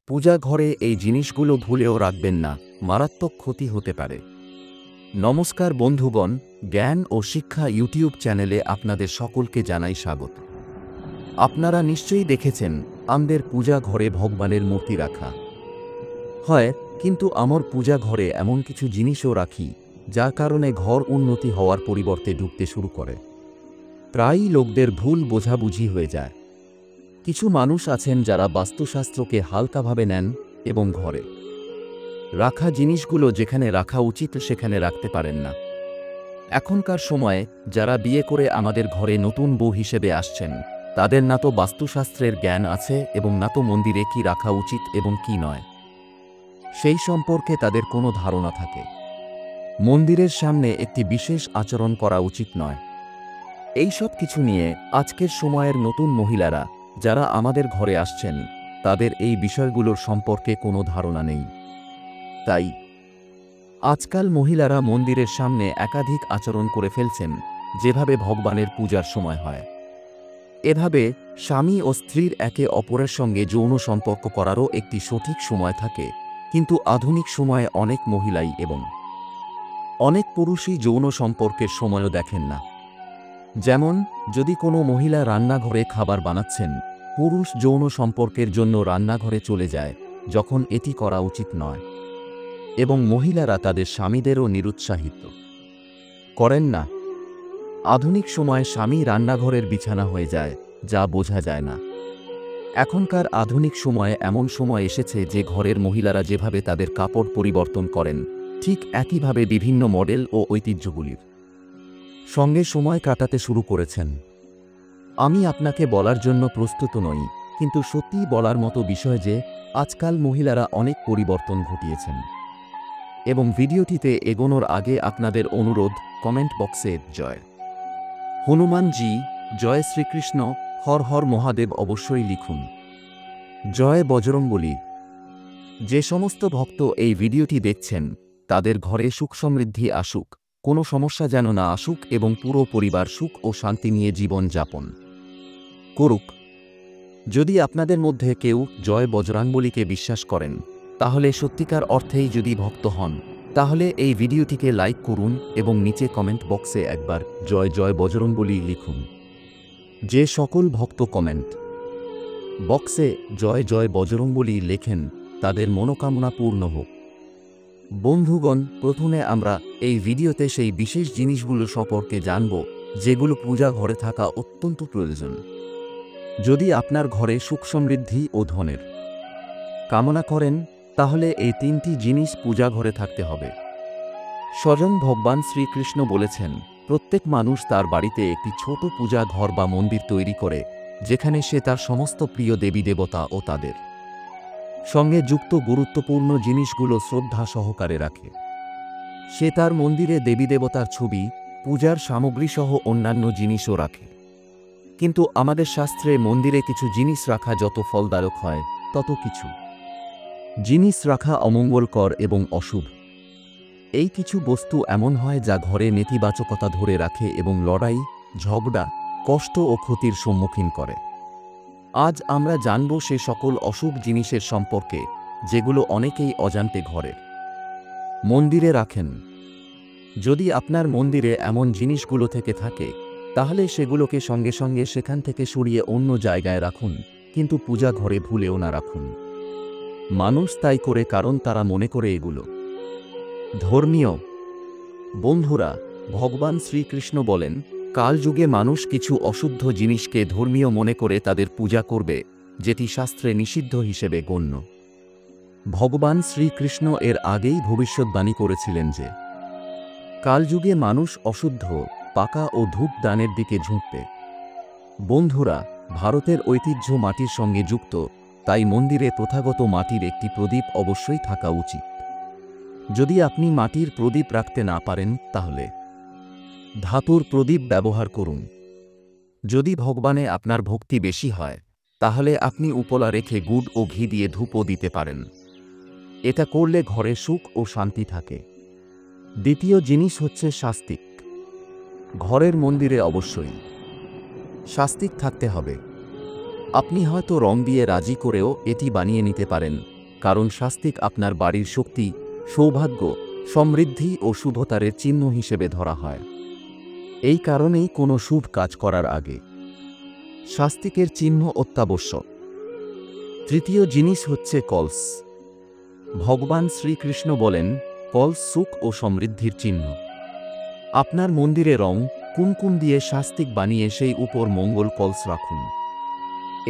পূজা ঘরে এই জিনিসগুলো ভুলেও রাখবেন না, মারাত্মক ক্ষতি হতে পারে। নমস্কার বন্ধুগণ, জ্ঞান ও শিক্ষা ইউটিউব চ্যানেলে আপনাদের সকলকে জানাই স্বাগত। আপনারা নিশ্চয়ই দেখেছেন আমাদের পূজা ঘরে ভগবানের মূর্তি রাখা হয়, কিন্তু আমার পূজা ঘরে এমন কিছু জিনিসও রাখি যার কারণে ঘর উন্নতি হওয়ার পরিবর্তে ডুবতে শুরু করে। প্রায়ই লোকদের ভুল বোঝাবুঝি হয়ে যায়। কিছু মানুষ আছেন যারা বাস্তুশাস্ত্রকে হালকাভাবে নেন এবং ঘরে রাখা জিনিসগুলো যেখানে রাখা উচিত সেখানে রাখতে পারেন না। এখনকার সময়ে যারা বিয়ে করে আমাদের ঘরে নতুন বউ হিসেবে আসছেন, তাদের না তো বাস্তুশাস্ত্রের জ্ঞান আছে এবং না তো মন্দিরে কি রাখা উচিত এবং কি নয় সেই সম্পর্কে তাদের কোনো ধারণা থাকে। মন্দিরের সামনে একটি বিশেষ আচরণ করা উচিত নয়। এই সব কিছু নিয়ে আজকের সময়ের নতুন মহিলারা যারা আমাদের ঘরে আসছেন, তাদের এই বিষয়গুলোর সম্পর্কে কোনো ধারণা নেই। তাই আজকাল মহিলারা মন্দিরের সামনে একাধিক আচরণ করে ফেলছেন, যেভাবে ভগবানের পূজার সময় হয়। এভাবে স্বামী ও স্ত্রীর একে অপরের সঙ্গে যৌন সম্পর্ক করারও একটি সঠিক সময় থাকে, কিন্তু আধুনিক সময়ে অনেক মহিলাই এবং অনেক পুরুষই যৌন সম্পর্কের সময়ও দেখেন না। যেমন, যদি কোনো মহিলা রান্নাঘরে খাবার বানাচ্ছেন, পুরুষ যৌন সম্পর্কের জন্য রান্নাঘরে চলে যায়, যখন এটি করা উচিত নয়, এবং মহিলারা তাদের স্বামীদেরও নিরুৎসাহিত করেন না। আধুনিক সময়ে স্বামী রান্নাঘরের বিছানা হয়ে যায়, যা বোঝা যায় না। এখনকার আধুনিক সময়ে এমন সময় এসেছে যে ঘরের মহিলারা যেভাবে তাদের কাপড় পরিবর্তন করেন, ঠিক একইভাবে বিভিন্ন মডেল ও ঐতিহ্যগুলির সঙ্গে সময় কাটাতে শুরু করেছেন। আমি আপনাকে বলার জন্য প্রস্তুত নই, কিন্তু সত্যিই বলার মতো বিষয় যে আজকাল মহিলারা অনেক পরিবর্তন ঘটিয়েছেন। এবং ভিডিওটিতে এগোনোর আগে আপনাদের অনুরোধ, কমেন্ট বক্সে জয় হনুমানজি, জয় শ্রীকৃষ্ণ, হর হর মহাদেব অবশ্যই লিখুন। জয় বজরংবলী। যে সমস্ত ভক্ত এই ভিডিওটি দেখছেন, তাদের ঘরে সুখ সমৃদ্ধি আসুক, কোনো সমস্যা যেন না আসুক এবং পুরো পরিবার সুখ ও শান্তি নিয়ে জীবন যাপন করুক। যদি আপনাদের মধ্যে কেউ জয় বজরংবলীকে বিশ্বাস করেন, তাহলে সত্যিকার অর্থেই যদি ভক্ত হন, তাহলে এই ভিডিওটিকে লাইক করুন এবং নিচে কমেন্ট বক্সে একবার জয় জয় বজরংবলী লিখুন। যে সকল ভক্ত কমেন্ট বক্সে জয় জয় বজরংবলী লেখেন, তাদের মনোকামনা পূর্ণ হোক। বন্ধুগণ, প্রথমে আমরা এই ভিডিওতে সেই বিশেষ জিনিসগুলো সম্পর্কে জানব যেগুলো পূজা ঘরে থাকা অত্যন্ত প্রয়োজন। যদি আপনার ঘরে সুখ সমৃদ্ধি ও ধনের কামনা করেন, তাহলে এই তিনটি জিনিস পূজা ঘরে থাকতে হবে। স্বয়ং ভগবান শ্রীকৃষ্ণ বলেছেন, প্রত্যেক মানুষ তার বাড়িতে একটি ছোট পূজা ঘর বা মন্দির তৈরি করে, যেখানে সে তার সমস্ত প্রিয় দেবী দেবতা ও তাদের সঙ্গে যুক্ত গুরুত্বপূর্ণ জিনিসগুলো শ্রদ্ধা সহকারে রাখে। সে তার মন্দিরে দেবী দেবতার ছবি, পূজার সামগ্রী সহ অন্যান্য জিনিসও রাখে। কিন্তু আমাদের শাস্ত্রে মন্দিরে কিছু জিনিস রাখা যত ফলদায়ক হয়, তত কিছু জিনিস রাখা অমঙ্গলকর এবং অশুভ। এই কিছু বস্তু এমন হয় যা ঘরে নেতিবাচকতা ধরে রাখে এবং লড়াই, ঝগড়া, কষ্ট ও ক্ষতির সম্মুখীন করে। আজ আমরা জানব সে সকল অশুভ জিনিসের সম্পর্কে যেগুলো অনেকেই অজান্তে ঘরের মন্দিরে রাখেন। যদি আপনার মন্দিরে এমন জিনিসগুলো থেকে থাকে, তাহলে সেগুলোকে সঙ্গে সঙ্গে সেখান থেকে সরিয়ে অন্য জায়গায় রাখুন, কিন্তু পূজা ঘরে ভুলেও না রাখুন। মানুষ তাই করে কারণ তারা মনে করে এগুলো ধর্মীয়। বন্ধুরা, ভগবান শ্রীকৃষ্ণ বলেন, কালযুগে মানুষ কিছু অশুদ্ধ জিনিসকে ধর্মীয় মনে করে তাদের পূজা করবে, যেটি শাস্ত্রে নিষিদ্ধ হিসেবে গণ্য। ভগবান শ্রীকৃষ্ণ এর আগেই ভবিষ্যদ্বাণী করেছিলেন যে কালযুগে মানুষ অশুদ্ধ, পাকা ও ধূপ দানের দিকে ঝুঁকবে। বন্ধুরা, ভারতের ঐতিহ্য মাটির সঙ্গে যুক্ত, তাই মন্দিরে প্রথাগত মাটির একটি প্রদীপ অবশ্যই থাকা উচিত। যদি আপনি মাটির প্রদীপ রাখতে না পারেন, তাহলে ধাতুর প্রদীপ ব্যবহার করুন। যদি ভগবানে আপনার ভক্তি বেশি হয়, তাহলে আপনি উপলা রেখে গুড় ও ঘি দিয়ে ধূপও দিতে পারেন। এটা করলে ঘরে সুখ ও শান্তি থাকে। দ্বিতীয় জিনিস হচ্ছে স্বাস্তিক। ঘরের মন্দিরে অবশ্যই স্বাস্তিক থাকতে হবে। আপনি হয়তো রং দিয়ে রাজি করেও এটি বানিয়ে নিতে পারেন, কারণ স্বাস্তিক আপনার বাড়ির শক্তি, সৌভাগ্য, সমৃদ্ধি ও শুভতারের চিহ্ন হিসেবে ধরা হয়। এই কারণেই কোনো শুভ কাজ করার আগে স্বাস্তিকের চিহ্ন অত্যাবশ্যক। তৃতীয় জিনিস হচ্ছে কলস। ভগবান শ্রীকৃষ্ণ বলেন, কলস সুখ ও সমৃদ্ধির চিহ্ন। আপনার মন্দিরে রং, কুমকুম দিয়ে স্বাস্তিক বানিয়ে সেই উপর মঙ্গল কলস রাখুন।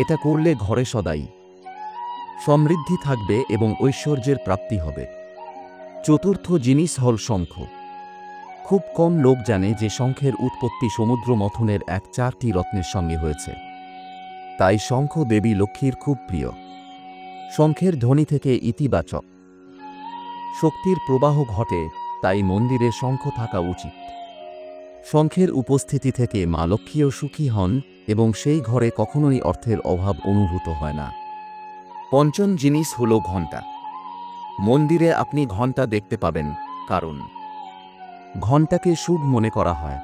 এটা করলে ঘরে সদাই সমৃদ্ধি থাকবে এবং ঐশ্বর্যের প্রাপ্তি হবে। চতুর্থ জিনিস হল শঙ্খ। খুব কম লোক জানে যে শঙ্খের উৎপত্তি সমুদ্র মথনের 4টি রত্নের সঙ্গে হয়েছে। তাই শঙ্খ দেবী লক্ষ্মীর খুব প্রিয়। শঙ্খের ধ্বনি থেকে ইতিবাচক শক্তির প্রবাহ ঘটে, তাই মন্দিরে শঙ্খ থাকা উচিত। শঙ্খের উপস্থিতি থেকে মা লক্ষ্মীও সুখী হন এবং সেই ঘরে কখনোই অর্থের অভাব অনুভূত হয় না। পঞ্চম জিনিস হল ঘণ্টা। মন্দিরে আপনি ঘণ্টা দেখতে পাবেন, কারণ ঘণ্টাকে শুভ মনে করা হয়।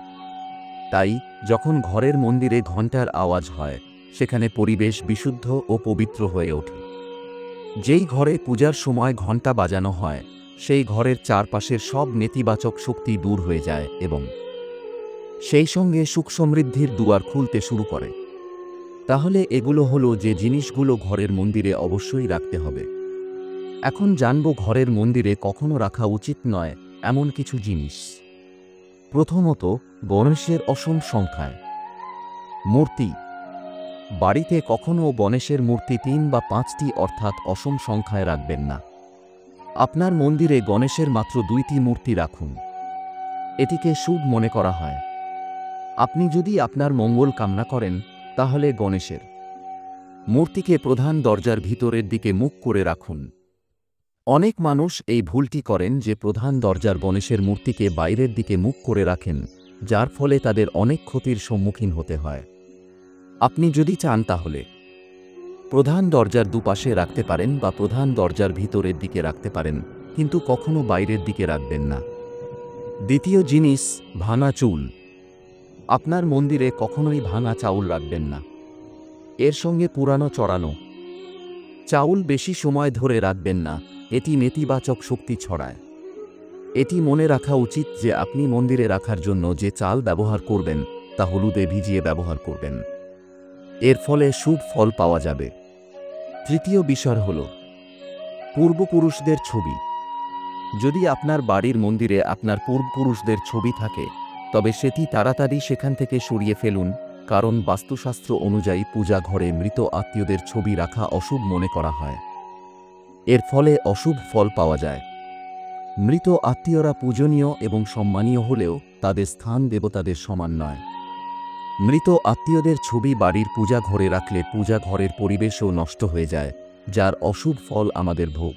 তাই যখন ঘরের মন্দিরে ঘণ্টার আওয়াজ হয়, সেখানে পরিবেশ বিশুদ্ধ ও পবিত্র হয়ে ওঠে। যেই ঘরে পূজার সময় ঘণ্টা বাজানো হয়, সেই ঘরের চারপাশের সব নেতিবাচক শক্তি দূর হয়ে যায় এবং সেই সঙ্গে সুখ সমৃদ্ধির দুয়ার খুলতে শুরু করে। তাহলে এগুলো হলো যে জিনিসগুলো ঘরের মন্দিরে অবশ্যই রাখতে হবে। এখন জানব ঘরের মন্দিরে কখনো রাখা উচিত নয় এমন কিছু জিনিস। প্রথমত, গণেশের অসম সংখ্যায় মূর্তি। বাড়িতে কখনও গণেশের মূর্তি 3 বা 5টি অর্থাৎ অসম সংখ্যায় রাখবেন না। আপনার মন্দিরে গণেশের মাত্র 2টি মূর্তি রাখুন। এটিকে শুভ মনে করা হয়। আপনি যদি আপনার মঙ্গল কামনা করেন, তাহলে গণেশের মূর্তিকে প্রধান দরজার ভিতরের দিকে মুখ করে রাখুন। অনেক মানুষ এই ভুলটি করেন যে প্রধান দরজার গণেশের মূর্তিকে বাইরের দিকে মুখ করে রাখেন, যার ফলে তাদের অনেক ক্ষতির সম্মুখীন হতে হয়। আপনি যদি চান তাহলে প্রধান দরজার দুপাশে রাখতে পারেন বা প্রধান দরজার ভিতরের দিকে রাখতে পারেন, কিন্তু কখনো বাইরের দিকে রাখবেন না। দ্বিতীয় জিনিস, ভাঙা চুল। আপনার মন্দিরে কখনোই ভাঙা চাউল রাখবেন না। এর সঙ্গে পুরানো চড়ানো চাউল বেশি সময় ধরে রাখবেন না, এটি নেতিবাচক শক্তি ছড়ায়। এটি মনে রাখা উচিত যে আপনি মন্দিরে রাখার জন্য যে চাল ব্যবহার করবেন তা হলুদে ভিজিয়ে ব্যবহার করবেন। এর ফলে শুভ ফল পাওয়া যাবে। তৃতীয় বিষয় হল পূর্বপুরুষদের ছবি। যদি আপনার বাড়ির মন্দিরে আপনার পূর্বপুরুষদের ছবি থাকে, তবে সেটি তাড়াতাড়ি সেখান থেকে সরিয়ে ফেলুন, কারণ বাস্তুশাস্ত্র অনুযায়ী পূজা ঘরে মৃত আত্মীয়দের ছবি রাখা অশুভ মনে করা হয়। এর ফলে অশুভ ফল পাওয়া যায়। মৃত আত্মীয়রা পূজনীয় এবং সম্মানীয় হলেও তাদের স্থান দেবতাদের সমান নয়। মৃত আত্মীয়দের ছবি বাড়ির পূজা ঘরে রাখলে পূজা ঘরের পরিবেশও নষ্ট হয়ে যায়, যার অশুভ ফল আমাদের ভোগ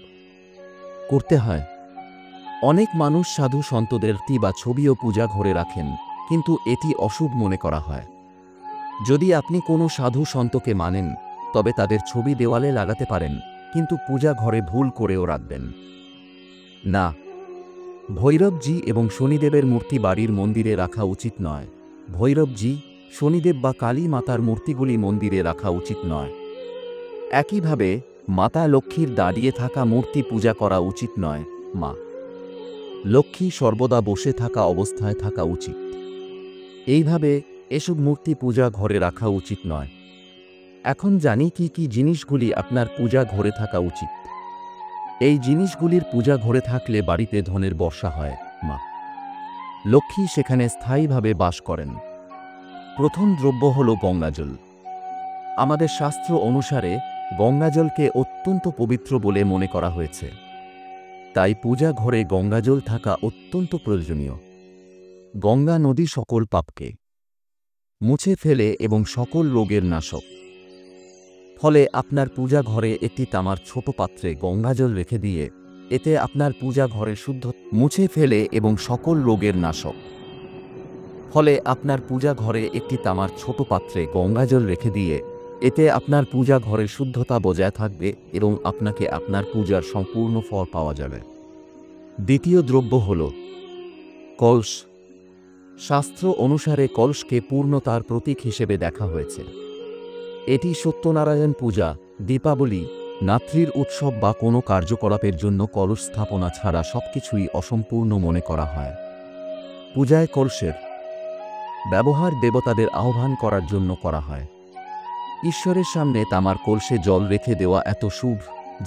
করতে হয়। অনেক মানুষ সাধু সন্তদের বা ছবিও পূজা ঘরে রাখেন, কিন্তু এটি অশুভ মনে করা হয়। যদি আপনি কোনো সাধু সন্তকে মানেন, তবে তাদের ছবি দেওয়ালে লাগাতে পারেন, কিন্তু পূজা ঘরে ভুল করেও রাখবেন না। ভৈরবজি এবং শনিদেবের মূর্তি বাড়ির মন্দিরে রাখা উচিত নয়। ভৈরবজি, শনিদেব বা কালী মাতার মূর্তিগুলি মন্দিরে রাখা উচিত নয়। একইভাবে মাতা লক্ষ্মীর দাঁড়িয়ে থাকা মূর্তি পূজা করা উচিত নয়। মা লক্ষ্মী সর্বদা বসে থাকা অবস্থায় থাকা উচিত। এইভাবে এসব মূর্তি পূজা ঘরে রাখা উচিত নয়। এখন জানি কি কি জিনিসগুলি আপনার পূজা ঘরে থাকা উচিত। এই জিনিসগুলির পূজা ঘরে থাকলে বাড়িতে ধনের বর্ষা হয়। মা লক্ষ্মী সেখানে স্থায়ীভাবে বাস করেন। প্রথম দ্রব্য হল গঙ্গাজল। আমাদের শাস্ত্র অনুসারে গঙ্গাজলকে অত্যন্ত পবিত্র বলে মনে করা হয়েছে। তাই পূজা ঘরে গঙ্গাজল থাকা অত্যন্ত প্রয়োজনীয়। গঙ্গা নদী সকল পাপকে মুছে ফেলে এবং সকল রোগের নাশক। ফলে আপনার পূজা ঘরে একটি তামার ছোট পাত্রে গঙ্গাজল রেখে দিয়ে এতে আপনার পূজা ঘরে শুদ্ধ মুছে ফেলে এবং সকল রোগের নাশক। ফলে আপনার পূজা ঘরে একটি তামার ছোট পাত্রে গঙ্গাজল রেখে দিয়ে এতে আপনার পূজা ঘরে শুদ্ধতা বজায় থাকবে এবং আপনাকে আপনার পূজার সম্পূর্ণ ফল পাওয়া যাবে। দ্বিতীয় দ্রব্য হল কলস। শাস্ত্র অনুসারে কলসকে পূর্ণতার প্রতীক হিসেবে দেখা হয়েছে। এটি সত্যনারায়ণ পূজা, দীপাবলি, নাত্রির উৎসব বা কোনো কার্যকলাপের জন্য কলস স্থাপনা ছাড়া সবকিছুই অসম্পূর্ণ মনে করা হয়। পূজায় কলসের ব্যবহার দেবতাদের আহ্বান করার জন্য করা হয়। ঈশ্বরের সামনে তামার কলসে জল রেখে দেওয়া এত শুভ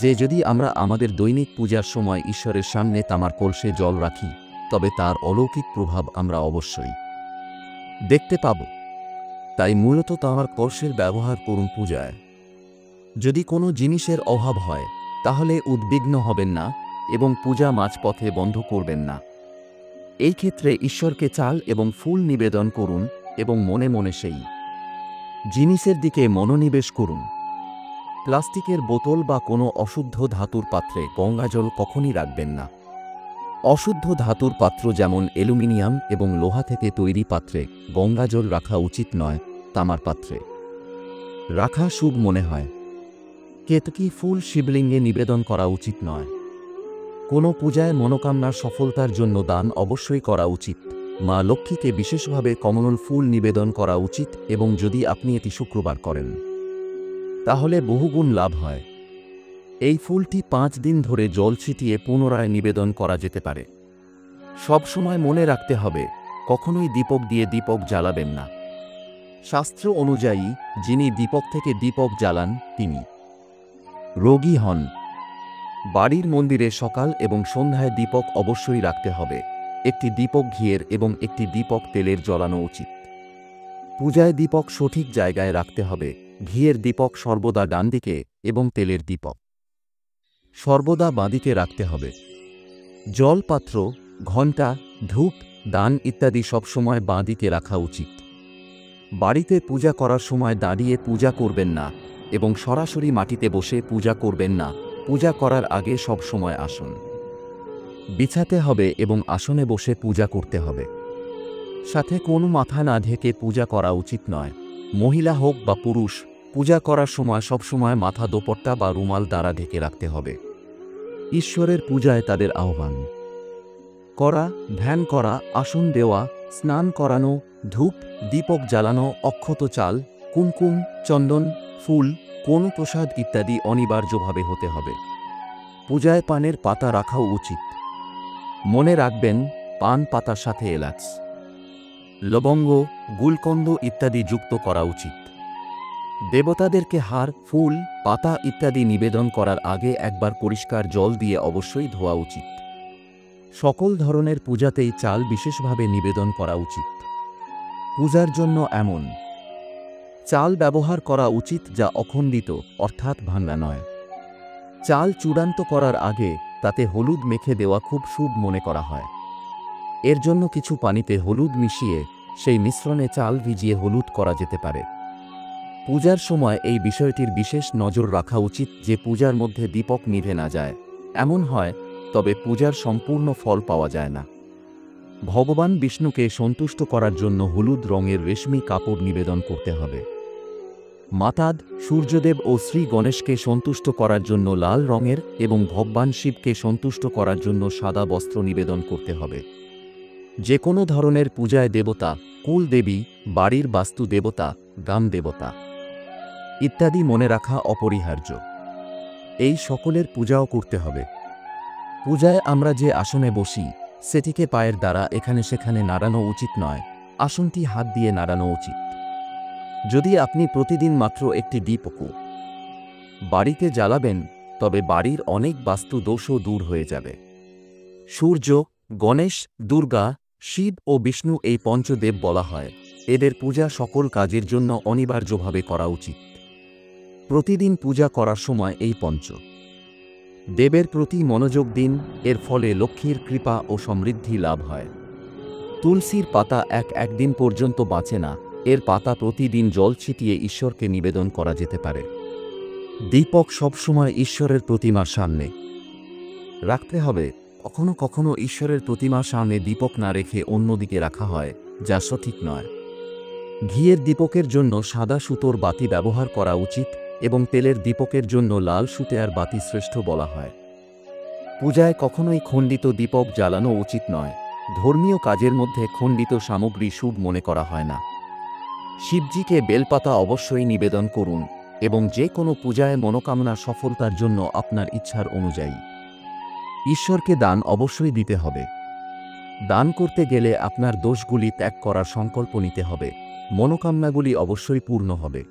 যে যদি আমরা আমাদের দৈনিক পূজার সময় ঈশ্বরের সামনে তামার কলসে জল রাখি তবে তার অলৌকিক প্রভাব আমরা অবশ্যই দেখতে পাব। তাই মূলত তামার কলসের ব্যবহার করুন পূজায়। যদি কোনো জিনিসের অভাব হয় তাহলে উদ্বিগ্ন হবেন না এবং পূজা মাঝপথে বন্ধ করবেন না। এই ক্ষেত্রে ঈশ্বরকে চাল এবং ফুল নিবেদন করুন এবং মনে মনে সেই জিনিসের দিকে মনোনিবেশ করুন। প্লাস্টিকের বোতল বা কোনো অশুদ্ধ ধাতুর পাত্রে গঙ্গাজল কখনই রাখবেন না। অশুদ্ধ ধাতুর পাত্র যেমন অ্যালুমিনিয়াম এবং লোহা থেকে তৈরি পাত্রে গঙ্গাজল রাখা উচিত নয়। তামার পাত্রে রাখা শুভ মনে হয়। কেতকী ফুল শিবলিঙ্গে নিবেদন করা উচিত নয়। কোনো পূজায় মনোকামনার সফলতার জন্য দান অবশ্যই করা উচিত। মা লক্ষ্মীকে বিশেষভাবে কমল ফুল নিবেদন করা উচিত এবং যদি আপনি এটি শুক্রবার করেন তাহলে বহুগুণ লাভ হয়। এই ফুলটি 5 দিন ধরে জল ছিটিয়ে পুনরায় নিবেদন করা যেতে পারে। সব সময় মনে রাখতে হবে কখনোই দীপক দিয়ে দীপক জ্বালাবেন না। শাস্ত্র অনুযায়ী যিনি দীপক থেকে দীপক জ্বালান তিনি রোগী হন। বাড়ির মন্দিরে সকাল এবং সন্ধ্যায় দীপক অবশ্যই রাখতে হবে। একটি দীপক ঘিয়ের এবং একটি দীপক তেলের জ্বালানো উচিত। পূজায় দীপক সঠিক জায়গায় রাখতে হবে। ঘিয়ের দীপক সর্বদা ডান দিকে এবং তেলের দীপক সর্বদা বাঁদিকে রাখতে হবে। জলপাত্র, ঘণ্টা, ধূপ, দান ইত্যাদি সবসময় বাঁদিকে রাখা উচিত। বাড়িতে পূজা করার সময় দাঁড়িয়ে পূজা করবেন না এবং সরাসরি মাটিতে বসে পূজা করবেন না। পূজা করার আগে সব সময় আসন বিছাতে হবে এবং আসনে বসে পূজা করতে হবে। সাথে কোনো মাথা না ঢেকে পূজা করা উচিত নয়। মহিলা হোক বা পুরুষ, পূজা করার সময় সবসময় মাথা দোপট্টা বা রুমাল দ্বারা ঢেকে রাখতে হবে। ঈশ্বরের পূজায় তাদের আহ্বান করা, ধ্যান করা, আসন দেওয়া, স্নান করানো, ধূপ দীপক জ্বালানো, অক্ষত চাল, কুমকুম, চন্দন, ফুল, কোন প্রসাদ ইত্যাদি অনিবার্যভাবে হতে হবে। পূজায় পানের পাতা রাখাও উচিত। মনে রাখবেন পান পাতার সাথে এলাচ, লবঙ্গ, গুলকন্দ ইত্যাদি যুক্ত করা উচিত। দেবতাদেরকে হার, ফুল, পাতা ইত্যাদি নিবেদন করার আগে একবার পরিষ্কার জল দিয়ে অবশ্যই ধোয়া উচিত। সকল ধরনের পূজাতেই চাল বিশেষভাবে নিবেদন করা উচিত। পূজার জন্য এমন চাল ব্যবহার করা উচিত যা অখণ্ডিত অর্থাৎ ভাঙা নয়। চাল চূড়ান্ত করার আগে তাতে হলুদ মেখে দেওয়া খুব শুভ মনে করা হয়। এর জন্য কিছু পানিতে হলুদ মিশিয়ে সেই মিশ্রণে চাল ভিজিয়ে হলুদ করা যেতে পারে। পূজার সময় এই বিষয়টির বিশেষ নজর রাখা উচিত যে পূজার মধ্যে দীপক নিভে না যায়। এমন হয় তবে পূজার সম্পূর্ণ ফল পাওয়া যায় না। ভগবান বিষ্ণুকে সন্তুষ্ট করার জন্য হলুদ রঙের রেশমি কাপড় নিবেদন করতে হবে। মাতাদ, সূর্যদেব ও শ্রী গণেশকে সন্তুষ্ট করার জন্য লাল রঙের এবং ভগবান শিবকে সন্তুষ্ট করার জন্য সাদা বস্ত্র নিবেদন করতে হবে। যে কোনো ধরনের পূজায় দেবতা, কুল দেবী, বাড়ির বাস্তু দেবতা, গ্রাম দেবতা ইত্যাদি মনে রাখা অপরিহার্য। এই সকলের পূজাও করতে হবে। পূজায় আমরা যে আসনে বসি সেটিকে পায়ের দ্বারা এখানে সেখানে নাড়ানো উচিত নয়। আসনটি হাত দিয়ে নাড়ানো উচিত। যদি আপনি প্রতিদিন মাত্র একটি দীপক বাড়িতে জ্বালাবেন তবে বাড়ির অনেক বাস্তু দোষও দূর হয়ে যাবে। সূর্য, গণেশ, দুর্গা, শিব ও বিষ্ণু এই পঞ্চদেব বলা হয়। এদের পূজা সকল কাজের জন্য অনিবার্যভাবে করা উচিত। প্রতিদিন পূজা করার সময় এই পঞ্চ দেবের প্রতি মনোযোগ দিন। এর ফলে লক্ষ্মীর কৃপা ও সমৃদ্ধি লাভ হয়। তুলসীর পাতা একদিন পর্যন্ত বাঁচে না। এর পাতা প্রতিদিন জল ছিটিয়ে ঈশ্বরকে নিবেদন করা যেতে পারে। দীপক সবসময় ঈশ্বরের প্রতিমার সামনে রাখতে হবে। কখনো কখনো ঈশ্বরের প্রতিমার সামনে দীপক না রেখে অন্যদিকে রাখা হয়, যা সঠিক নয়। ঘিয়ের দীপকের জন্য সাদা সুতোর বাতি ব্যবহার করা উচিত এবং তেলের দীপকের জন্য লাল সুতেয়ার বাতি শ্রেষ্ঠ বলা হয়। পূজায় কখনোই খণ্ডিত দীপক জ্বালানো উচিত নয়। ধর্মীয় কাজের মধ্যে খণ্ডিত সামগ্রী শুভ মনে করা হয় না। শিবজিকে বেলপাতা অবশ্যই নিবেদন করুন এবং যে কোনো পূজায় মনোকামনা সফলতার জন্য আপনার ইচ্ছার অনুযায়ী ঈশ্বরকে দান অবশ্যই দিতে হবে। দান করতে গেলে আপনার দোষগুলি ত্যাগ করার সংকল্প নিতে হবে, মনোকামনাগুলি অবশ্যই পূর্ণ হবে।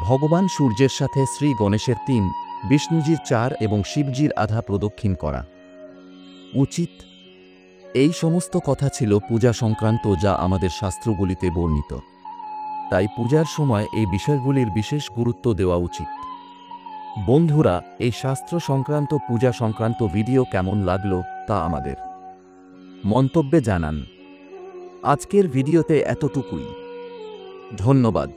ভগবান সূর্যের সাথে শ্রী গণেশের ৩, বিষ্ণুজির ৪ এবং শিবজির আধা প্রদক্ষিণ করা উচিত। এই সমস্ত কথা ছিল পূজা সংক্রান্ত, যা আমাদের শাস্ত্রগুলিতে বর্ণিত। তাই পূজার সময় এই বিষয়গুলির বিশেষ গুরুত্ব দেওয়া উচিত। বন্ধুরা, এই শাস্ত্র সংক্রান্ত পূজা সংক্রান্ত ভিডিও কেমন লাগলো তা আমাদের মন্তব্যে জানান। আজকের ভিডিওতে এতটুকুই। ধন্যবাদ।